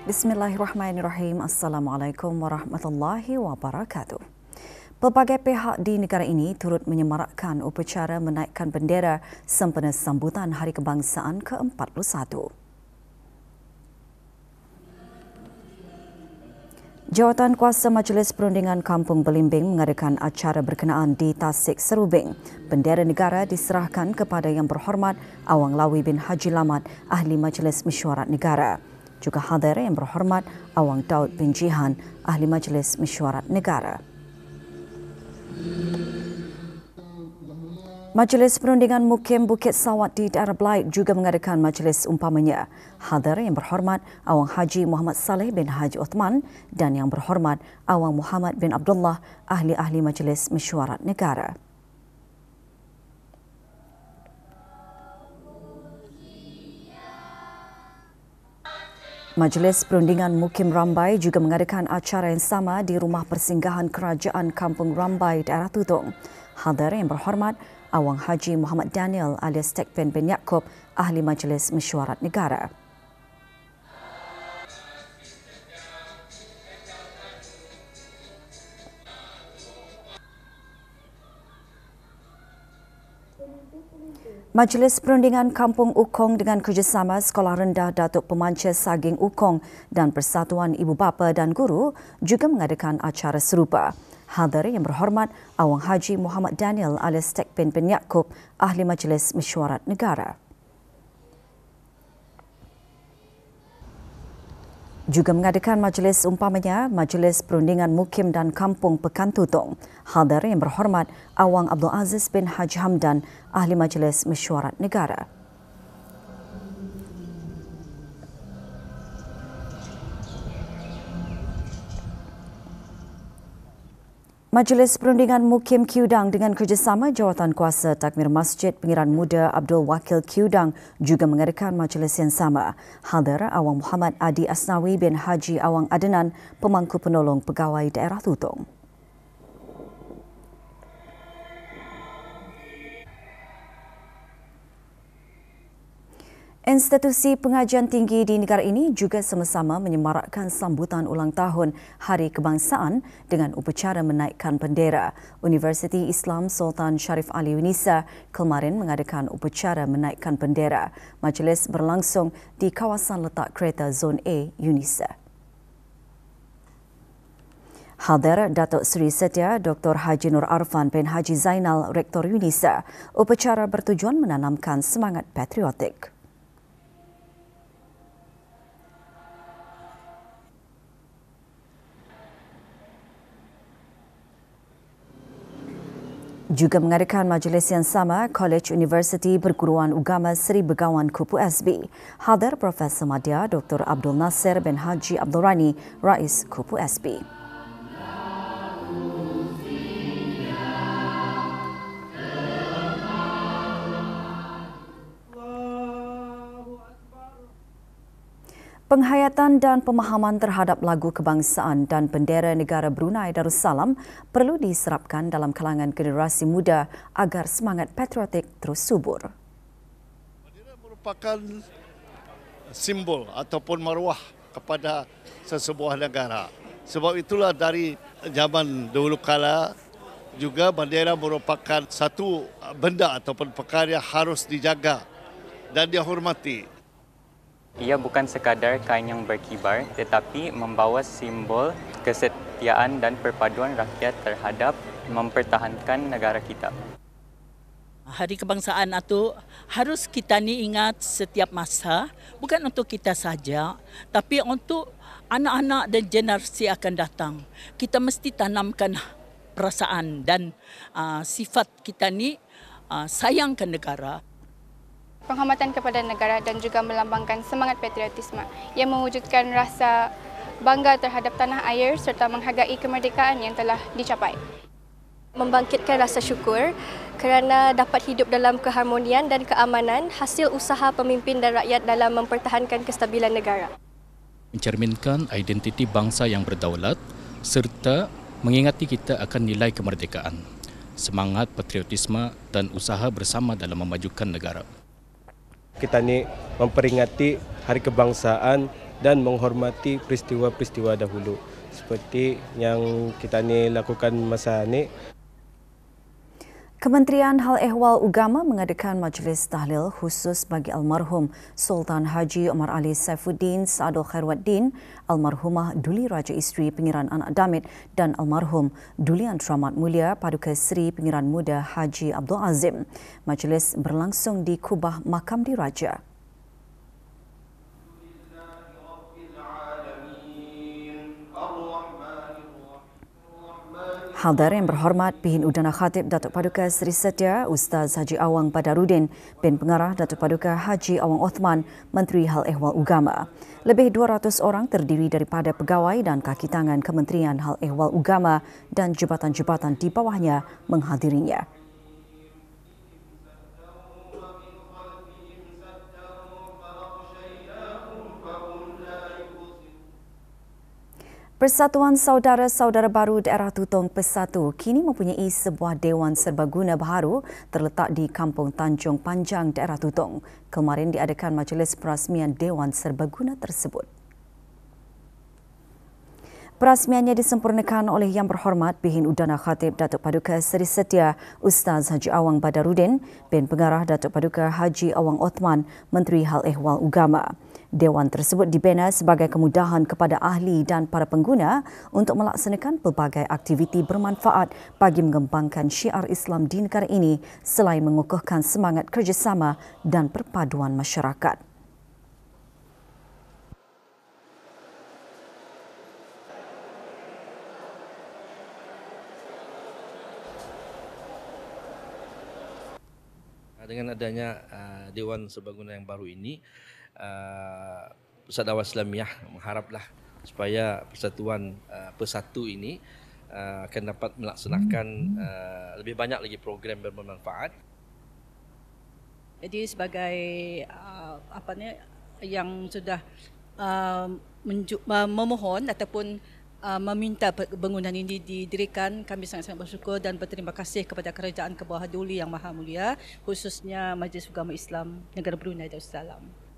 Bismillahirrahmanirrahim. Assalamualaikum warahmatullahi wabarakatuh. Pelbagai pihak di negara ini turut menyemarakkan upacara menaikkan bendera sempena sambutan Hari Kebangsaan ke-41. Jawatankuasa Majlis Perundingan Kampung Belimbing mengadakan acara berkenaan di Tasik Serubing. Bendera negara diserahkan kepada Yang Berhormat Awang Lawi bin Haji Lamat, Ahli Majlis Mesyuarat Negara. Juga hadir Yang Berhormat Awang Daud bin Jihan, Ahli Majlis Mesyuarat Negara. Majlis Perundingan Mukim Bukit Sawat di daerah Blaik juga mengadakan majlis umpamanya. Hadir Yang Berhormat Awang Haji Muhammad Saleh bin Haji Uthman dan Yang Berhormat Awang Muhammad bin Abdullah, Ahli-Ahli Majlis Mesyuarat Negara. Majlis Perundingan Mukim Rambai juga mengadakan acara yang sama di Rumah Persinggahan Kerajaan Kampung Rambai, daerah Tutong. Hadir Yang Berhormat Awang Haji Muhammad Daniel alias Tekpen bin Yaakob, Ahli Majlis Mesyuarat Negara. Majlis Perundingan Kampung Ukong dengan kerjasama Sekolah Rendah Datuk Pemancar Saging Ukong dan Persatuan Ibu Bapa dan Guru juga mengadakan acara serupa. Hadir Yang Berhormat Awang Haji Muhammad Daniel alias Tekpen bin Yaakob, Ahli Majlis Mesyuarat Negara. Juga mengadakan majlis umpamanya Majlis Perundingan Mukim dan Kampung Pekan Tutong. Hadir Yang Berhormat Awang Abdul Aziz bin Haji Hamdan, Ahli Majlis Mesyuarat Negara. Majlis Perundingan Mukim Kiudang dengan kerjasama Jawatankuasa Takmir Masjid Pengiran Muda Abdul Wakil Kiudang juga mengadakan majlis yang sama. Hadir Awang Muhammad Adi Asnawi bin Haji Awang Adenan, Pemangku Penolong Pegawai Daerah Tutong. Institusi pengajian tinggi di negara ini juga sama-sama menyemarakkan sambutan ulang tahun Hari Kebangsaan dengan upacara menaikkan bendera. Universiti Islam Sultan Sharif Ali Unisa kemarin mengadakan upacara menaikkan bendera. Majlis berlangsung di kawasan letak kereta Zon A Unisa. Hadir Datuk Seri Setia Dr. Haji Nur Arfan bin Haji Zainal, Rektor Unisa. Upacara bertujuan menanamkan semangat patriotik. Juga mengadakan majlis yang sama Kolej Universiti Perguruan Agama Seri Begawan Kupu SB. Hadir Profesor Madya Dr. Abdul Nasir bin Haji Abdul Rani, Rais Kupu SB. Penghayatan dan pemahaman terhadap lagu kebangsaan dan bendera negara Brunei Darussalam perlu diserapkan dalam kalangan generasi muda agar semangat patriotik terus subur. Bendera merupakan simbol ataupun maruah kepada sesebuah negara. Sebab itulah dari zaman dahulu kala juga bendera merupakan satu benda ataupun perkara yang harus dijaga dan dihormati. Ia bukan sekadar kain yang berkibar tetapi membawa simbol kesetiaan dan perpaduan rakyat terhadap mempertahankan negara kita. Hari Kebangsaan itu harus kita ni ingat setiap masa, bukan untuk kita saja, tapi untuk anak-anak dan generasi akan datang. Kita mesti tanamkan perasaan dan sifat kita ni sayangkan negara. Penghormatan kepada negara dan juga melambangkan semangat patriotisme yang mewujudkan rasa bangga terhadap tanah air serta menghargai kemerdekaan yang telah dicapai. Membangkitkan rasa syukur kerana dapat hidup dalam keharmonian dan keamanan hasil usaha pemimpin dan rakyat dalam mempertahankan kestabilan negara. Mencerminkan identiti bangsa yang berdaulat serta mengingati kita akan nilai kemerdekaan, semangat patriotisme dan usaha bersama dalam memajukan negara. Kita ni memperingati Hari Kebangsaan dan menghormati peristiwa-peristiwa dahulu seperti yang kita ni lakukan masa ni. Kementerian Hal Ehwal Ugama mengadakan majlis tahlil khusus bagi almarhum Sultan Haji Omar Ali Saifuddin Saadul Khairuddin, almarhumah Duli Raja Isteri Pengiran Anak Damit dan almarhum Dulian Teramat Mulia Paduka Seri Pengiran Muda Haji Abdul Azim. Majlis berlangsung di Kubah Makam Diraja. Hadir yang berhormat Pihin Udana Khatib Datuk Paduka Seri Setia Ustaz Haji Awang Badaruddin bin Pengarah Datuk Paduka Haji Awang Othman, Menteri Hal Ehwal Ugama. Lebih 200 orang terdiri daripada pegawai dan kaki tangan Kementerian Hal Ehwal Ugama dan jabatan-jabatan di bawahnya menghadirinya. Persatuan Saudara-Saudara Baru Daerah Tutong Pesatu kini mempunyai sebuah Dewan Serbaguna baharu terletak di Kampung Tanjung Panjang, Daerah Tutong. Kemarin diadakan majlis perasmian Dewan Serbaguna tersebut. Perasmiannya disempurnakan oleh Yang Berhormat Pihin Udana Khatib Datuk Paduka Seri Setia Ustaz Haji Awang Badaruddin bin Pengarah Datuk Paduka Haji Awang Othman, Menteri Hal Ehwal Ugama. Dewan tersebut dibina sebagai kemudahan kepada ahli dan para pengguna untuk melaksanakan pelbagai aktiviti bermanfaat bagi mengembangkan syiar Islam di negara ini selain mengukuhkan semangat kerjasama dan perpaduan masyarakat. Dengan adanya Dewan Serbaguna yang baru ini, Pusat Dakwah Islamiah mengharaplah supaya Persatuan Pesatu ini akan dapat melaksanakan lebih banyak lagi program bermanfaat. Jadi sebagai yang sudah memohon ataupun meminta bangunan ini didirikan, kami sangat-sangat bersyukur dan berterima kasih kepada Kerajaan ke bawah Duli Yang Maha Mulia, khususnya Majlis Ugama Islam Negara Brunei Darussalam.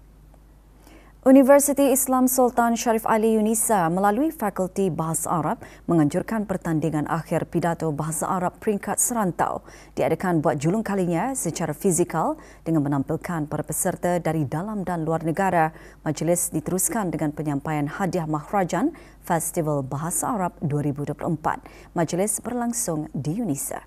Universiti Islam Sultan Sharif Ali Unisa melalui Fakulti Bahasa Arab menganjurkan pertandingan akhir pidato Bahasa Arab peringkat serantau diadakan buat julung kalinya secara fizikal dengan menampilkan para peserta dari dalam dan luar negara. Majlis diteruskan dengan penyampaian hadiah makhrajan Festival Bahasa Arab 2024. Majlis berlangsung di Unisa.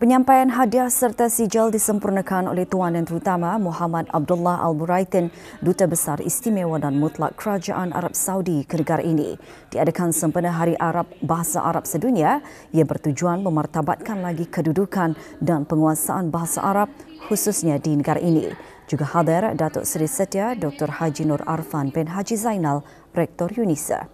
Penyampaian hadiah serta sijil disempurnakan oleh Tuan Yang Terutama Muhammad Abdullah Al-Buraitin, Duta Besar Istimewa dan Mutlak Kerajaan Arab Saudi ke negara ini. Diadakan sempena Hari Arab Bahasa Arab Sedunia, ia bertujuan memartabatkan lagi kedudukan dan penguasaan bahasa Arab khususnya di negara ini. Juga hadir Datuk Seri Setia Dr. Haji Nur Arfan bin Haji Zainal, Rektor Unisa.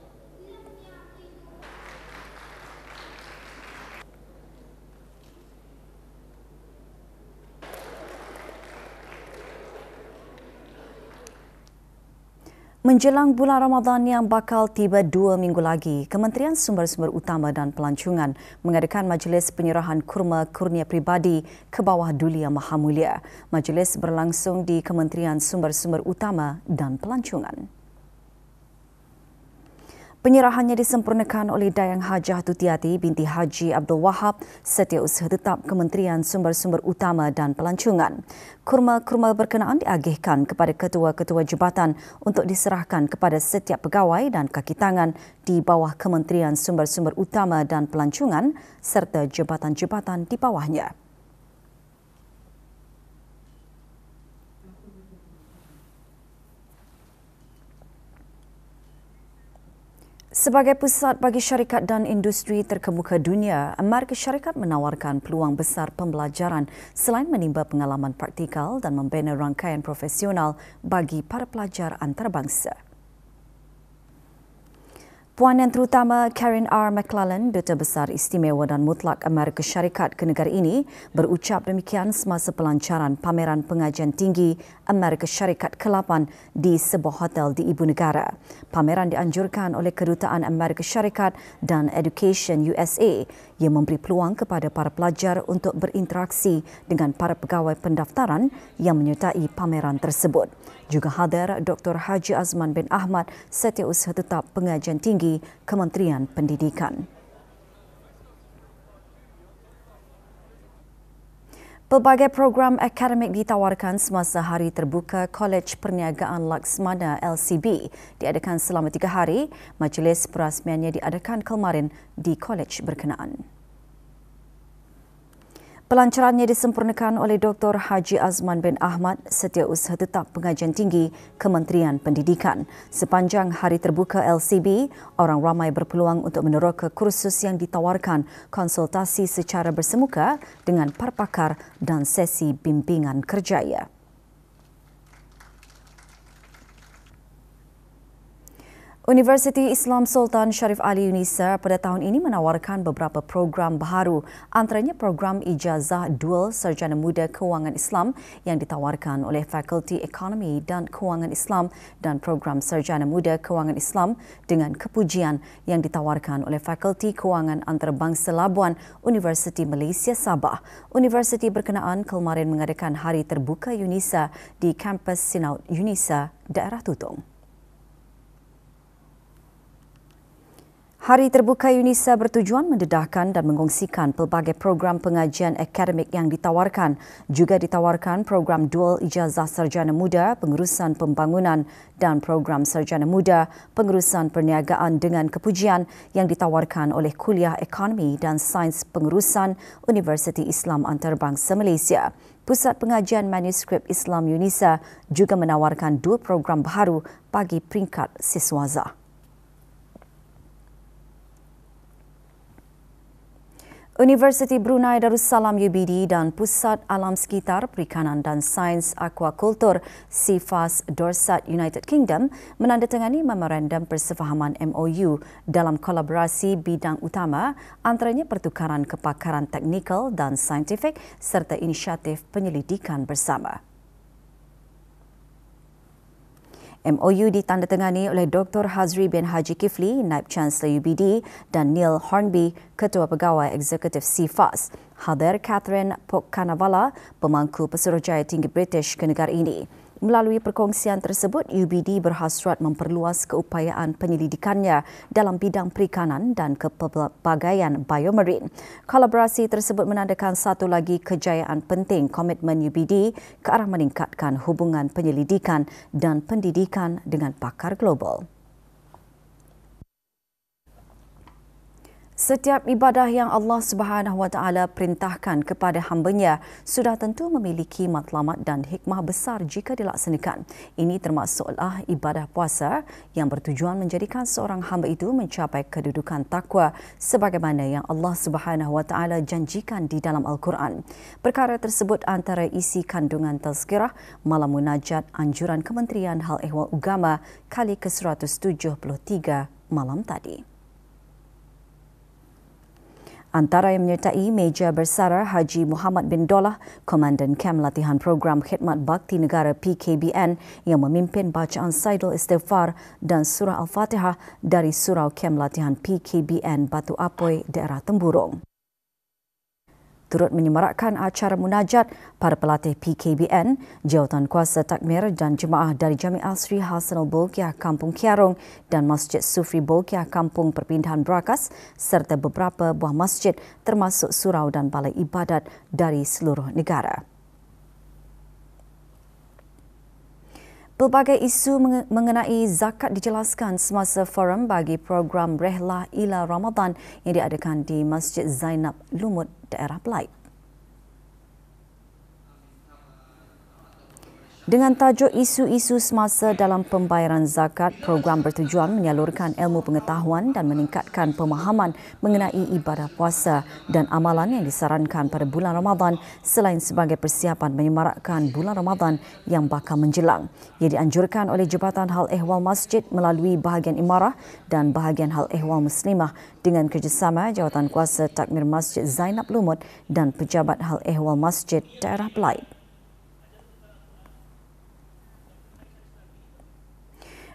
Menjelang bulan Ramadan yang bakal tiba 2 minggu lagi, Kementerian Sumber-Sumber Utama dan Pelancongan mengadakan majlis penyerahan kurma kurnia pribadi ke bawah Duli Yang Maha Mulia. Majlis berlangsung di Kementerian Sumber-Sumber Utama dan Pelancongan. Penyerahannya disempurnakan oleh Dayang Hajah Tutiati binti Haji Abdul Wahab, Setiausaha Tetap Kementerian Sumber-Sumber Utama dan Pelancongan. Kurma-kurma berkenaan diagihkan kepada ketua-ketua jabatan untuk diserahkan kepada setiap pegawai dan kaki tangan di bawah Kementerian Sumber-Sumber Utama dan Pelancongan serta jabatan-jabatan di bawahnya. Sebagai pusat bagi syarikat dan industri terkemuka dunia, Amerika Syarikat menawarkan peluang besar pembelajaran selain menimba pengalaman praktikal dan membina rangkaian profesional bagi para pelajar antarabangsa. Puan yang terutama Karen R. McClellan, Duta Besar Istimewa dan Mutlak Amerika Syarikat ke negara ini, berucap demikian semasa pelancaran pameran pengajian tinggi Amerika Syarikat ke-8 di sebuah hotel di ibu negara. Pameran dianjurkan oleh Kedutaan Amerika Syarikat dan Education USA yang memberi peluang kepada para pelajar untuk berinteraksi dengan para pegawai pendaftaran yang menyertai pameran tersebut. Juga hadir Dr. Haji Azman bin Ahmad, Setiausaha Tetap Pengajian Tinggi Kementerian Pendidikan. Pelbagai program akademik ditawarkan semasa Hari Terbuka Kolej Perniagaan Laksmana LCB diadakan selama 3 hari. Majlis perasmiannya diadakan kemarin di kolej berkenaan. Pelancarannya disempurnakan oleh Dr. Haji Azman bin Ahmad, Setiausaha Tetap Pengajian Tinggi Kementerian Pendidikan. Sepanjang Hari Terbuka LCB, orang ramai berpeluang untuk meneroka kursus yang ditawarkan, konsultasi secara bersemuka dengan para pakar dan sesi bimbingan kerjaya. Universiti Islam Sultan Syarif Ali Unisa pada tahun ini menawarkan beberapa program baharu, antaranya program Ijazah Dual Sarjana Muda Kewangan Islam yang ditawarkan oleh Fakulti Ekonomi dan Kewangan Islam dan program Sarjana Muda Kewangan Islam dengan kepujian yang ditawarkan oleh Fakulti Kewangan Antarabangsa Labuan Universiti Malaysia Sabah. Universiti berkenaan kemarin mengadakan Hari Terbuka Unisa di kampus Sinaut Unisa, daerah Tutong. Hari Terbuka Unisa bertujuan mendedahkan dan mengongsikan pelbagai program pengajian akademik yang ditawarkan. Juga ditawarkan program Dual Ijazah Sarjana Muda Pengurusan Pembangunan dan program Sarjana Muda Pengurusan Perniagaan dengan kepujian yang ditawarkan oleh Kuliah Ekonomi dan Sains Pengurusan Universiti Islam Antarabangsa Malaysia. Pusat Pengajian Manuskrip Islam Unisa juga menawarkan 2 program baharu bagi peringkat siswaza. Universiti Brunei Darussalam UBD dan Pusat Alam Sekitar, Perikanan dan Sains Aquakultur Sifas Dorsat United Kingdom menandatangani memorandum persefahaman MOU dalam kolaborasi bidang utama antaranya pertukaran kepakaran teknikal dan saintifik serta inisiatif penyelidikan bersama. MOU ditandatangani oleh Dr. Hazri bin Haji Kifli, Naib Chancellor UBD dan Neil Hornby, Ketua Pegawai Eksekutif Sifas. Hadir Catherine Pokanavala, Pemangku Pesuruhjaya Tinggi British ke negara ini. Melalui perkongsian tersebut, UBD berhasrat memperluas keupayaan penyelidikannya dalam bidang perikanan dan kepelbagaian biomarin. Kolaborasi tersebut menandakan satu lagi kejayaan penting komitmen UBD ke arah meningkatkan hubungan penyelidikan dan pendidikan dengan pakar global. Setiap ibadah yang Allah Subhanahu Wa Taala perintahkan kepada hamba-Nya sudah tentu memiliki matlamat dan hikmah besar jika dilaksanakan. Ini termasuklah ibadah puasa yang bertujuan menjadikan seorang hamba itu mencapai kedudukan takwa sebagaimana yang Allah Subhanahu Wa Taala janjikan di dalam Al-Quran. Perkara tersebut antara isi kandungan tazkirah malam munajat anjuran Kementerian Hal Ehwal Agama kali ke-173 malam tadi. Antara yang menyertai meja bersara Haji Muhammad bin Dollah, Komandan Kem Latihan Program Khidmat Bakti Negara PKBN yang memimpin bacaan Saidul Istighfar dan Surah Al-Fatihah dari Surau Kem Latihan PKBN Batu Apoi, daerah Temburong. Turut menyemarakkan acara munajat para pelatih PKBN, Jawatan Kuasa Takmir dan jemaah dari Jami'ah Sri Hasanul Bolkiah Kampung Kiarong dan Masjid Sufri Bolkiah Kampung Perpindahan Berakas serta beberapa buah masjid termasuk surau dan balai ibadat dari seluruh negara. Pelbagai isu mengenai zakat dijelaskan semasa forum bagi program Rehlah ila Ramadan yang diadakan di Masjid Zainab Lumut, daerah Belait. Dengan tajuk isu-isu semasa dalam pembayaran zakat, program bertujuan menyalurkan ilmu pengetahuan dan meningkatkan pemahaman mengenai ibadah puasa dan amalan yang disarankan pada bulan Ramadan selain sebagai persiapan menyemarakkan bulan Ramadan yang bakal menjelang. Ia dianjurkan oleh Jabatan Hal Ehwal Masjid melalui bahagian Imarah dan bahagian Hal Ehwal Muslimah dengan kerjasama Jawatan Kuasa Takmir Masjid Zainab Lumut dan Pejabat Hal Ehwal Masjid Daerah Pelaid.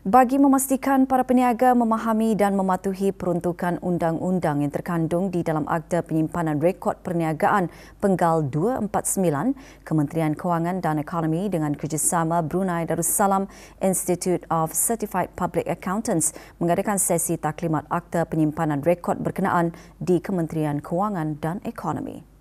Bagi memastikan para peniaga memahami dan mematuhi peruntukan undang-undang yang terkandung di dalam Akta Penyimpanan Rekod Perniagaan Penggal 249, Kementerian Kewangan dan Ekonomi dengan kerjasama Brunei Darussalam Institute of Certified Public Accountants mengadakan sesi taklimat Akta Penyimpanan Rekod berkenaan di Kementerian Kewangan dan Ekonomi.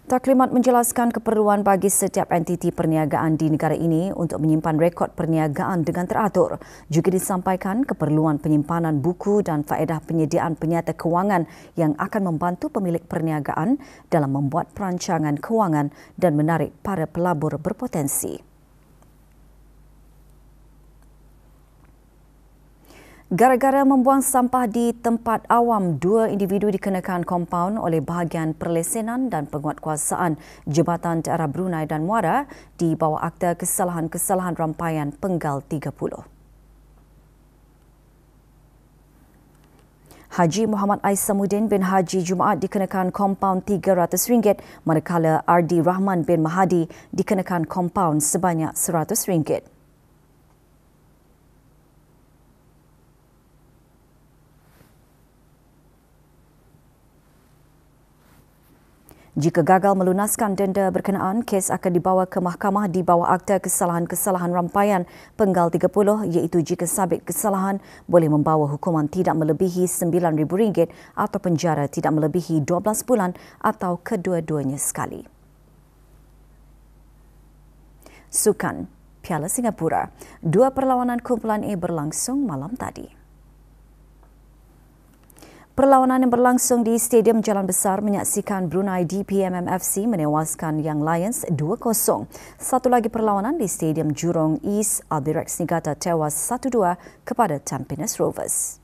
Taklimat menjelaskan keperluan bagi setiap entiti perniagaan di negara ini untuk menyimpan rekod perniagaan dengan teratur. Juga disampaikan keperluan penyimpanan buku dan faedah penyediaan penyata kewangan yang akan membantu pemilik perniagaan dalam membuat perancangan kewangan dan menarik para pelabur berpotensi. Gara-gara membuang sampah di tempat awam, 2 individu dikenakan kompaun oleh bahagian perlesenan dan penguatkuasaan Jabatan Daerah Brunei dan Muara di bawah Akta Kesalahan-Kesalahan Rampaian Penggal 30. Haji Muhammad Aisamuddin bin Haji Jumaat dikenakan kompaun RM300, manakala Ardi Rahman bin Mahadi dikenakan kompaun sebanyak RM100. Jika gagal melunaskan denda berkenaan, kes akan dibawa ke mahkamah di bawah Akta Kesalahan-Kesalahan Rampaian Penggal 30 iaitu jika sabit kesalahan boleh membawa hukuman tidak melebihi RM9,000 atau penjara tidak melebihi 12 bulan atau kedua-duanya sekali. Sukan Piala Singapura. 2 perlawanan kumpulan A berlangsung malam tadi. Perlawanan yang berlangsung di Stadium Jalan Besar menyaksikan Brunei DPMM FC menewaskan Young Lions 2-0. Satu lagi perlawanan di Stadium Jurong East, Albirex Niigata tewas 1-2 kepada Tampines Rovers.